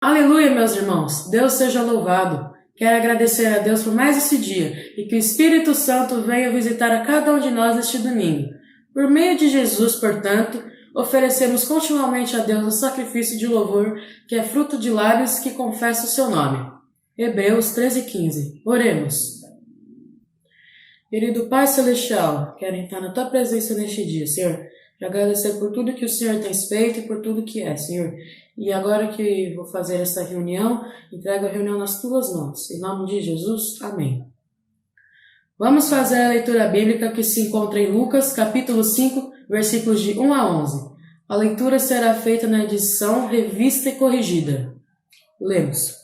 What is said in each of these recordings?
Aleluia, meus irmãos! Deus seja louvado! Quero agradecer a Deus por mais esse dia e que o Espírito Santo venha visitar a cada um de nós neste domingo. Por meio de Jesus, portanto, oferecemos continuamente a Deus o sacrifício de louvor, que é fruto de lábios que confessam o seu nome. Hebreus 13:15. Oremos. Querido Pai Celestial, quero entrar na Tua presença neste dia, Senhor. Te agradecer por tudo que o Senhor tem feito e por tudo que é, Senhor. E agora que vou fazer essa reunião, entrego a reunião nas Tuas mãos. Em nome de Jesus, amém. Vamos fazer a leitura bíblica que se encontra em Lucas, capítulo 5, versículos de 1 a 11. A leitura será feita na edição Revista e Corrigida. Lemos.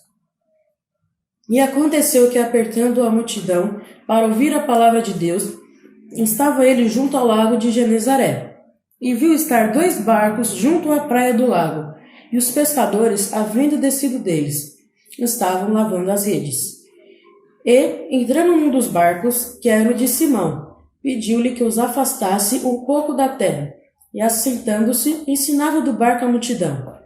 E aconteceu que, apertando a multidão para ouvir a palavra de Deus, estava ele junto ao lago de Genezaré, e viu estar 2 barcos junto à praia do lago, e os pescadores, havendo descido deles, estavam lavando as redes. E, entrando num dos barcos, que era o de Simão, pediu-lhe que os afastasse um pouco da terra, e assentando-se, ensinava do barco a multidão.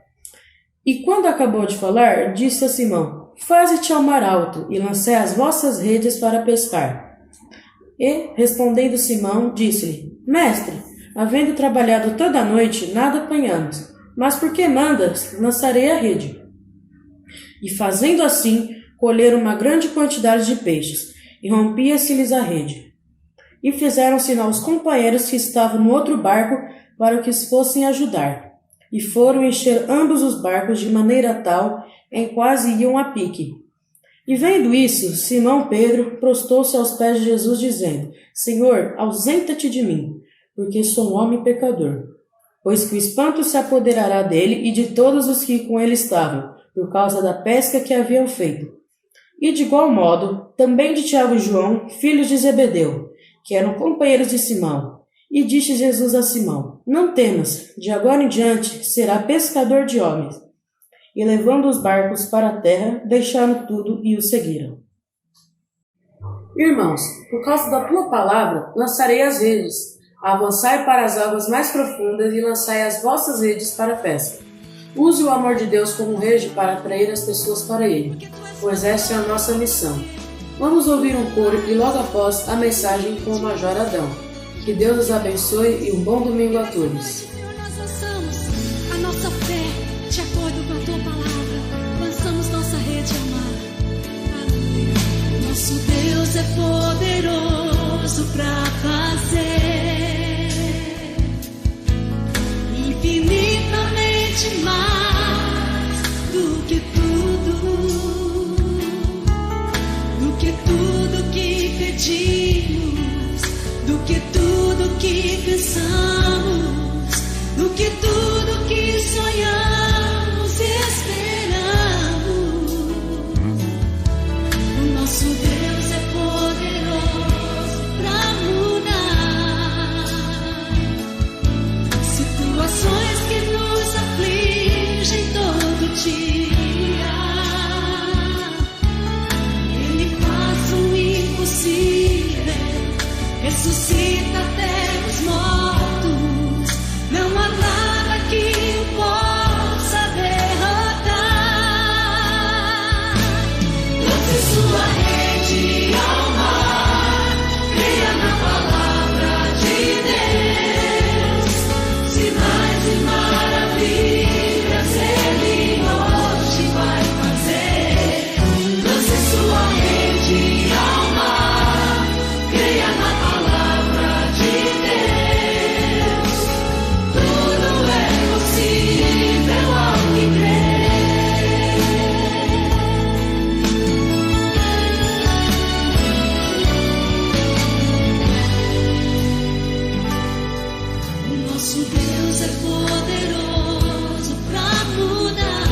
E quando acabou de falar, disse a Simão: Faze-te ao mar alto, e lancei as vossas redes para pescar. E, respondendo Simão, disse-lhe: Mestre, havendo trabalhado toda a noite, nada apanhamos, mas porque mandas, lançarei a rede. E fazendo assim, colheram uma grande quantidade de peixes, e rompia-se-lhes a rede. E fizeram sinal aos companheiros que estavam no outro barco para que os fossem ajudar. E foram encher ambos os barcos de maneira tal em quase iam a pique. E vendo isso, Simão Pedro prostou-se aos pés de Jesus, dizendo: Senhor, ausenta-te de mim, porque sou um homem pecador. Pois que o espanto se apoderará dele e de todos os que com ele estavam, por causa da pesca que haviam feito. E de igual modo, também de Tiago e João, filhos de Zebedeu, que eram companheiros de Simão. E disse Jesus a Simão: Não temas, de agora em diante será pescador de homens. E levando os barcos para a terra, deixaram tudo e o seguiram. Irmãos, por causa da tua palavra, lançarei as redes. Avançai para as águas mais profundas e lançai as vossas redes para a pesca. Use o amor de Deus como rede para atrair as pessoas para Ele, pois essa é a nossa missão. Vamos ouvir um coro e logo após a mensagem com o Major Adão. Que Deus os abençoe e um bom domingo a todos. Nós lançamos a nossa fé de acordo com a tua palavra. Lançamos nossa rede ao mar. Aleluia. Nosso Deus é poderoso para fazer infinitamente mais do que tudo que pedimos, do que tudo que pensamos, do que tudo que sonhamos e esperamos. O nosso Deus é poderoso para mudar situações que nos afligem todo dia. Ele faz o impossível, ressuscita até os mortos. Não há nada que o possa derrotar. Lance sua rede ao mar, creia na palavra de Deus. Sinais e maravilhas Ele hoje vai fazer. Lance sua rede ao mar, creia na palavra de Deus. Tudo é possível ao que crê. O nosso Deus é poderoso para mudar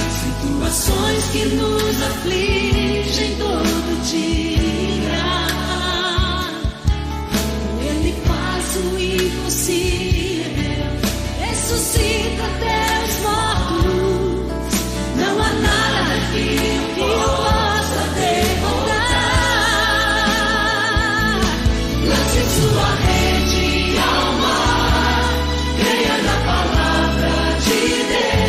situações que nos afligem todo dia. Ele faz o impossível, ressuscita até os mortos. Não há nada que o possa derrotar. Lance sua rede ao mar, creia na palavra de Deus.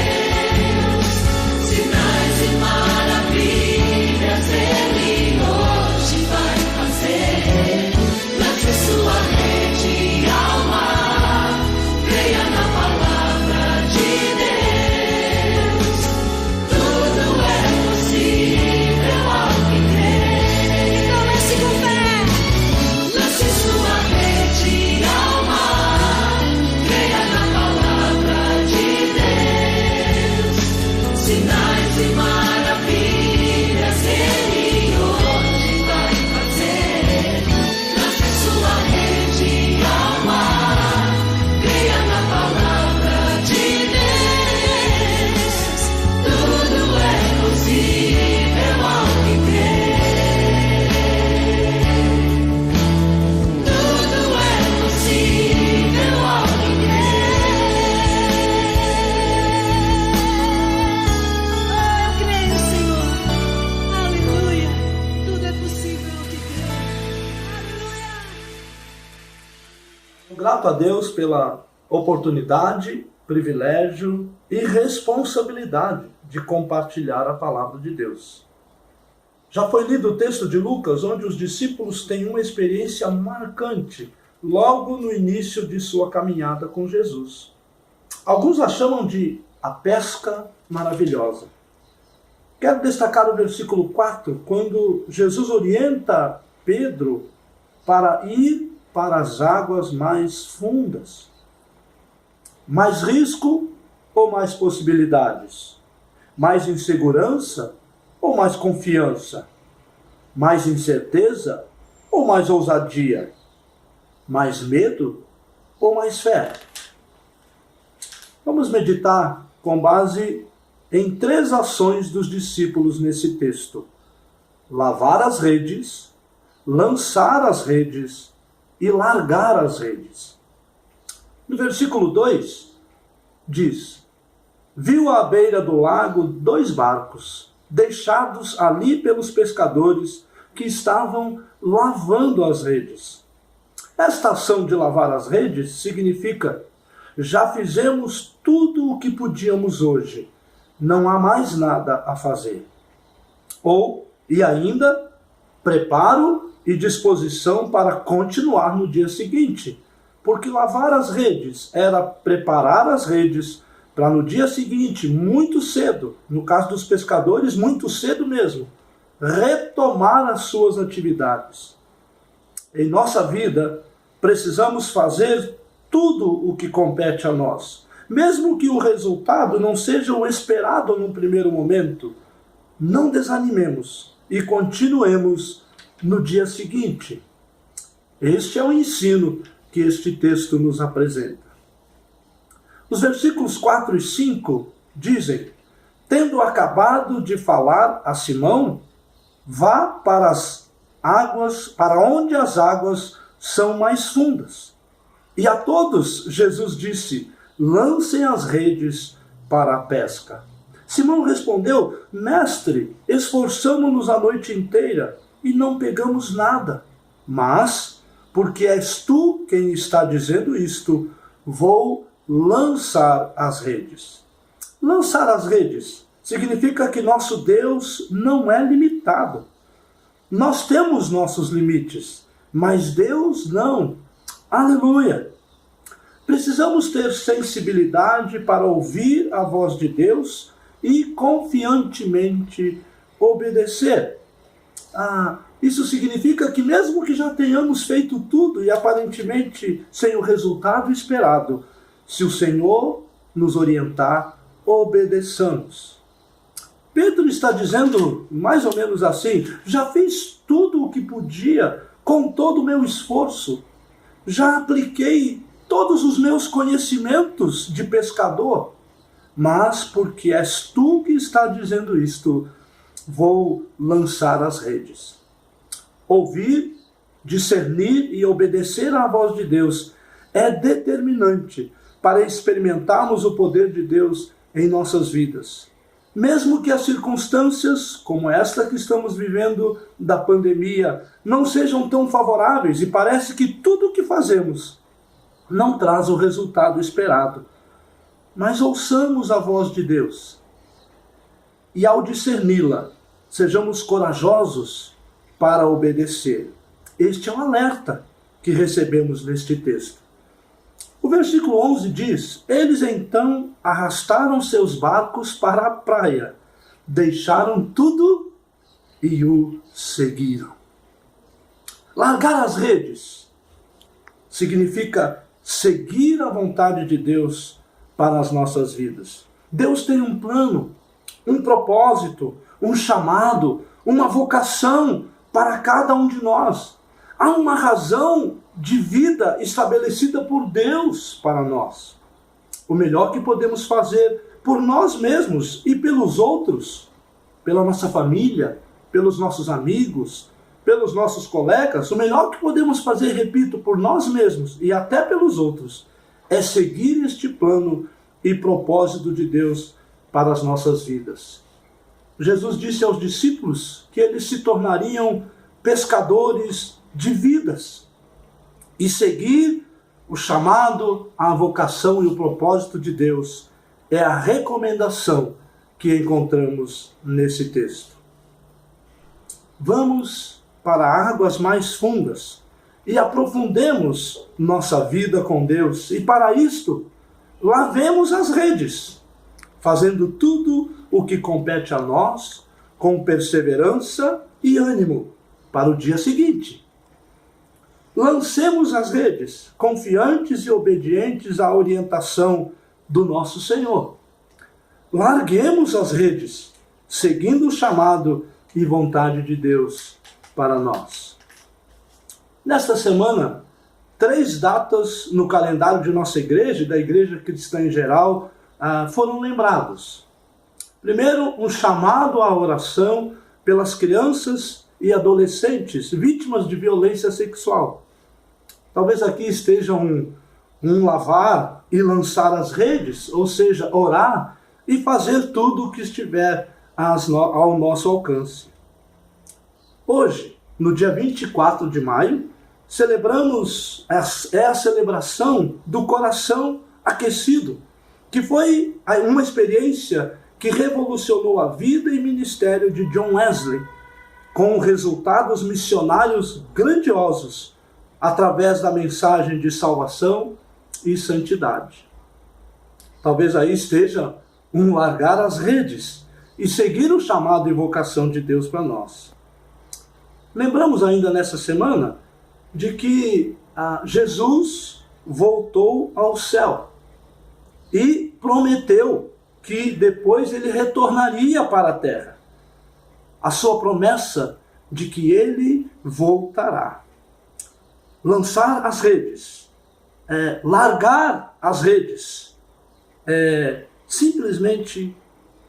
Grato a Deus pela oportunidade, privilégio e responsabilidade de compartilhar a palavra de Deus. Já foi lido o texto de Lucas, onde os discípulos têm uma experiência marcante logo no início de sua caminhada com Jesus. Alguns a chamam de a pesca maravilhosa. Quero destacar o versículo 4, quando Jesus orienta Pedro para ir para as águas mais fundas. Mais risco ou mais possibilidades? Mais insegurança ou mais confiança? Mais incerteza ou mais ousadia? Mais medo ou mais fé? Vamos meditar com base em 3 ações dos discípulos nesse texto: lavar as redes, lançar as redes e largar as redes. No versículo 2 diz: viu à beira do lago 2 barcos, deixados ali pelos pescadores que estavam lavando as redes. Esta ação de lavar as redes significa: já fizemos tudo o que podíamos hoje, não há mais nada a fazer. Ou, e ainda, preparo e disposição para continuar no dia seguinte, porque lavar as redes era preparar as redes para no dia seguinte, muito cedo, no caso dos pescadores, muito cedo mesmo, retomar as suas atividades. Em nossa vida, precisamos fazer tudo o que compete a nós, mesmo que o resultado não seja o esperado num primeiro momento. Não desanimemos e continuemos no dia seguinte. Este é o ensino que este texto nos apresenta. Os versículos 4 e 5 dizem: tendo acabado de falar a Simão, vá para as águas, para onde as águas são mais fundas. E a todos Jesus disse: lancem as redes para a pesca. Simão respondeu: mestre, esforçamo-nos a noite inteira e não pegamos nada. Mas, porque és tu quem está dizendo isto, vou lançar as redes. Lançar as redes significa que nosso Deus não é limitado. Nós temos nossos limites, mas Deus não. Aleluia! Precisamos ter sensibilidade para ouvir a voz de Deus e confiantemente obedecer. Isso significa que mesmo que já tenhamos feito tudo e aparentemente sem o resultado esperado, se o Senhor nos orientar, obedeçamos. Pedro está dizendo mais ou menos assim: já fiz tudo o que podia com todo o meu esforço, já apliquei todos os meus conhecimentos de pescador, mas porque és tu que está dizendo isto, vou lançar as redes. Ouvir, discernir e obedecer à voz de Deus é determinante para experimentarmos o poder de Deus em nossas vidas. Mesmo que as circunstâncias, como esta que estamos vivendo da pandemia, não sejam tão favoráveis e parece que tudo o que fazemos não traz o resultado esperado. Mas ouçamos a voz de Deus. E ao discerni-la, sejamos corajosos para obedecer. Este é um alerta que recebemos neste texto. O versículo 11 diz: eles então arrastaram seus barcos para a praia, deixaram tudo e o seguiram. Largar as redes significa seguir a vontade de Deus para as nossas vidas. Deus tem um plano, um propósito, um chamado, uma vocação para cada um de nós. Há uma razão de vida estabelecida por Deus para nós. O melhor que podemos fazer por nós mesmos e pelos outros, pela nossa família, pelos nossos amigos, pelos nossos colegas, o melhor que podemos fazer, repito, por nós mesmos e até pelos outros, é seguir este plano e propósito de Deus para as nossas vidas. Jesus disse aos discípulos que eles se tornariam pescadores de vidas. E seguir o chamado, a vocação e o propósito de Deus é a recomendação que encontramos nesse texto. Vamos para águas mais fundas e aprofundemos nossa vida com Deus. E para isto, lavemos as redes, fazendo tudo o que compete a nós, com perseverança e ânimo para o dia seguinte. Lancemos as redes, confiantes e obedientes à orientação do nosso Senhor. Larguemos as redes, seguindo o chamado e vontade de Deus para nós. Nesta semana, 3 datas no calendário de nossa igreja e da igreja cristã em geral foram lembrados. Primeiro, um chamado à oração pelas crianças e adolescentes vítimas de violência sexual. Talvez aqui esteja um lavar e lançar as redes, ou seja, orar e fazer tudo o que estiver ao nosso alcance. Hoje, no dia 24 de maio, celebramos a celebração do coração aquecido, que foi uma experiência que revolucionou a vida e ministério de John Wesley, com resultados missionários grandiosos, através da mensagem de salvação e santidade. Talvez aí esteja um largar as redes e seguir o chamado e vocação de Deus para nós. Lembramos ainda nessa semana de que Jesus voltou ao céu e prometeu que depois ele retornaria para a terra. A sua promessa de que ele voltará. Lançar as redes, largar as redes, simplesmente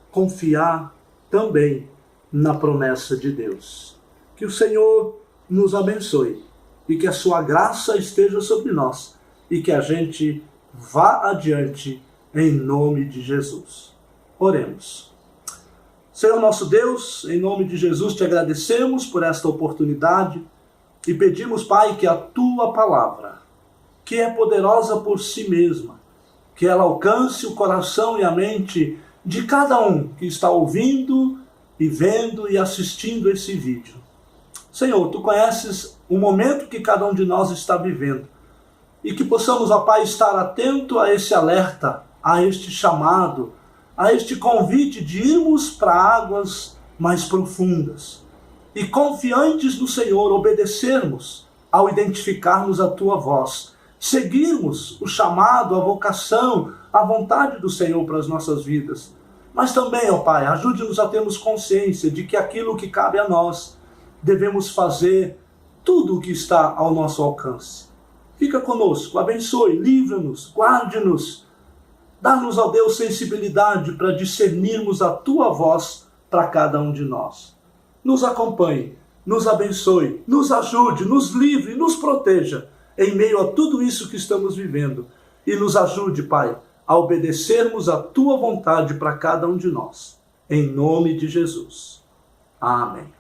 confiar também na promessa de Deus. Que o Senhor nos abençoe e que a sua graça esteja sobre nós e que a gente vá adiante em nome de Jesus. Oremos. Senhor nosso Deus, em nome de Jesus te agradecemos por esta oportunidade e pedimos, Pai, que a tua palavra, que é poderosa por si mesma, que ela alcance o coração e a mente de cada um que está ouvindo e vendo e assistindo esse vídeo. Senhor, tu conheces o momento que cada um de nós está vivendo e que possamos, ó Pai, estar atento a esse alerta, a este chamado, a este convite de irmos para águas mais profundas e, confiantes no Senhor, obedecermos ao identificarmos a tua voz, seguirmos o chamado, a vocação, a vontade do Senhor para as nossas vidas. Mas também, ó Pai, ajude-nos a termos consciência de que aquilo que cabe a nós, devemos fazer tudo o que está ao nosso alcance. Fica conosco, abençoe, livra-nos, guarde-nos. Dá-nos, ó Deus, sensibilidade para discernirmos a tua voz para cada um de nós. Nos acompanhe, nos abençoe, nos ajude, nos livre, nos proteja em meio a tudo isso que estamos vivendo. E nos ajude, Pai, a obedecermos a tua vontade para cada um de nós. Em nome de Jesus. Amém.